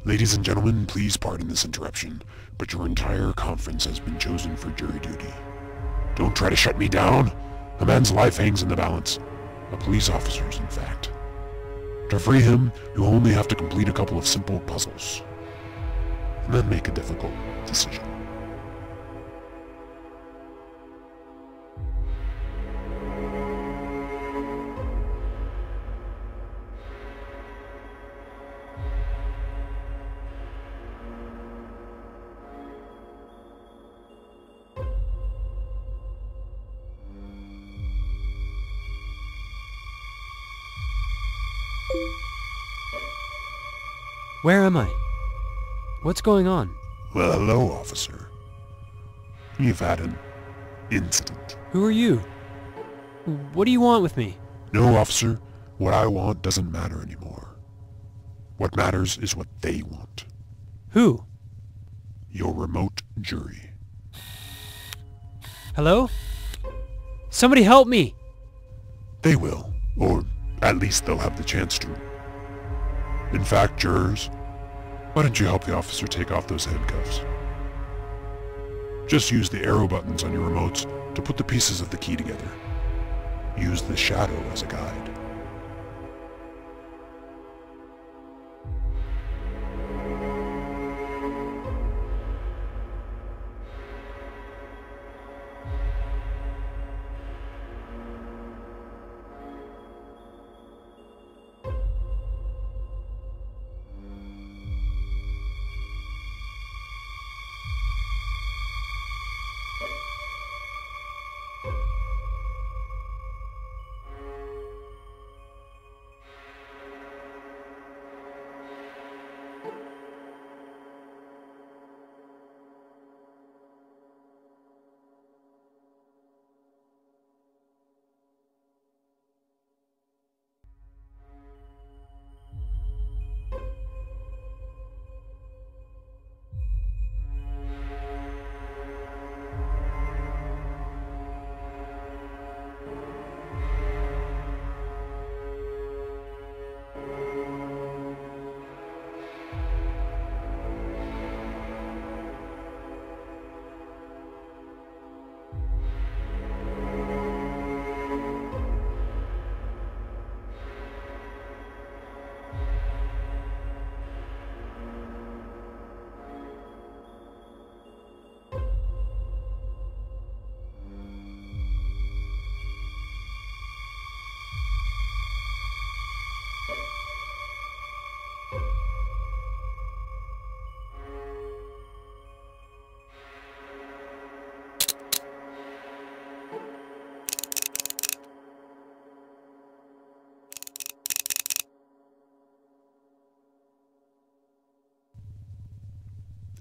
Ladies and gentlemen, please pardon this interruption, but your entire conference has been chosen for jury duty. Don't try to shut me down. A man's life hangs in the balance. A police officer's, in fact. To free him, you only have to complete a couple of simple puzzles, and then make a difficult decision. Where am I? What's going on? Well, hello, officer. You've had an incident. Who are you? What do you want with me? No, officer. What I want doesn't matter anymore. What matters is what they want. Who? Your remote jury. Hello? Somebody help me! They will, or at least they'll have the chance to. In fact, jurors, why don't you help the officer take off those handcuffs? Just use the arrow buttons on your remotes to put the pieces of the key together. Use the shadow as a guide.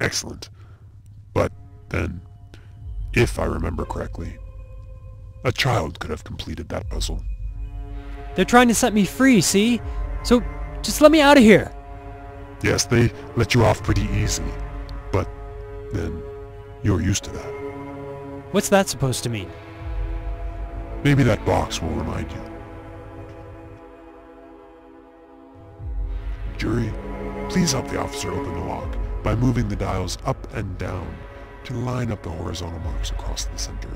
Excellent. But then, if I remember correctly, a child could have completed that puzzle. They're trying to set me free, see? So, just let me out of here! Yes, they let you off pretty easy, but then you're used to that. What's that supposed to mean? Maybe that box will remind you. Jury, please help the officer open the lock by moving the dials up and down to line up the horizontal marks across the center.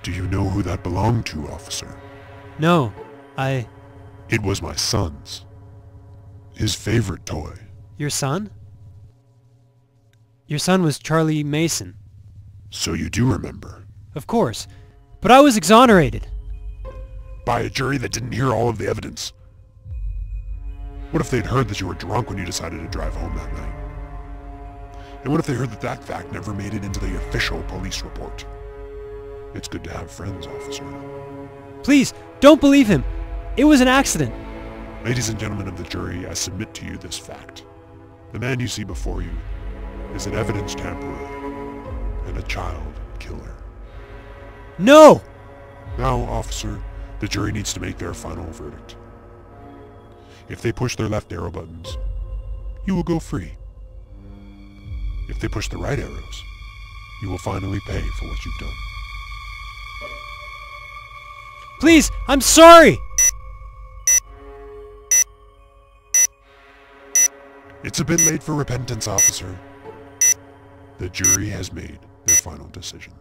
Do you know who that belonged to, officer? No, It was my son's. His favorite toy. Your son? Your son was Charlie Mason. So you do remember. Of course. But I was exonerated. By a jury that didn't hear all of the evidence. What if they'd heard that you were drunk when you decided to drive home that night? And what if they heard that that fact never made it into the official police report? It's good to have friends, officer. Please, don't believe him. It was an accident. Ladies and gentlemen of the jury, I submit to you this fact. The man you see before you is an evidence tamperer and a child killer. No! Now, officer, the jury needs to make their final verdict. If they push their left arrow buttons, you will go free. If they push the right arrows, you will finally pay for what you've done. Please, I'm sorry! It's a bit late for repentance, officer. The jury has made their final decision.